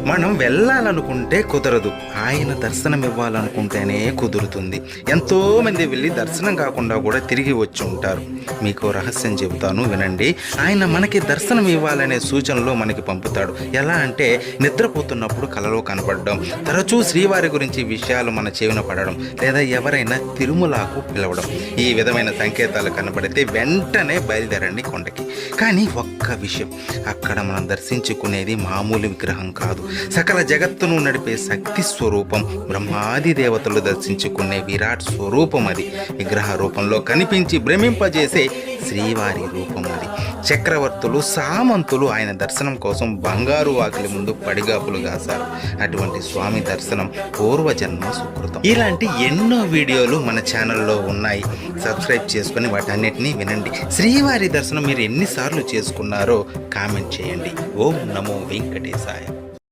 మనం వెళ్ళాలనుకుంటే కుదరదు, ఆయన దర్శనం ఇవ్వాలనుకుంటేనే కుదురుతుంది. ఎంతోమంది వెళ్ళి దర్శనం కాకుండా కూడా తిరిగి వచ్చి ఉంటారు. మీకు రహస్యం చెబుతాను, వినండి. ఆయన మనకి దర్శనం ఇవ్వాలనే సూచనలు మనకి పంపుతాడు. ఎలా అంటే నిద్రపోతున్నప్పుడు కలలో కనపడడం, తరచూ శ్రీవారి గురించి విషయాలు మన చెవిన పడడం, లేదా ఎవరైనా తిరుమలకు పిలవడం. ఈ విధమైన సంకేతాలు కనబడితే వెంటనే బయలుదేరండి కొండకి. కానీ ఒక్క విషయం, అక్కడ మనం దర్శించుకునేది మామూలు విగ్రహం కాదు, సకల జగత్తును నడిపే శక్తి స్వరూపం, బ్రహ్మాది దేవతలు దర్శించుకునే విరాట్ స్వరూపం అది. విగ్రహ రూపంలో కనిపించి భ్రమింపజేసే శ్రీవారి రూపం అది. చక్రవర్తులు, సామంతులు ఆయన దర్శనం కోసం బంగారు వాకిలి ముందు పడిగాపులు కాశారు. అటువంటి స్వామి దర్శనం పూర్వజన్మ సుకృతం. ఇలాంటి ఎన్నో వీడియోలు మన ఛానల్లో ఉన్నాయి. సబ్స్క్రైబ్ చేసుకుని వాటన్నిటినీ వినండి. శ్రీవారి దర్శనం మీరు ఎన్నిసార్లు చేసుకున్నారో కామెంట్ చేయండి. ఓం నమో వెంకటేశాయ.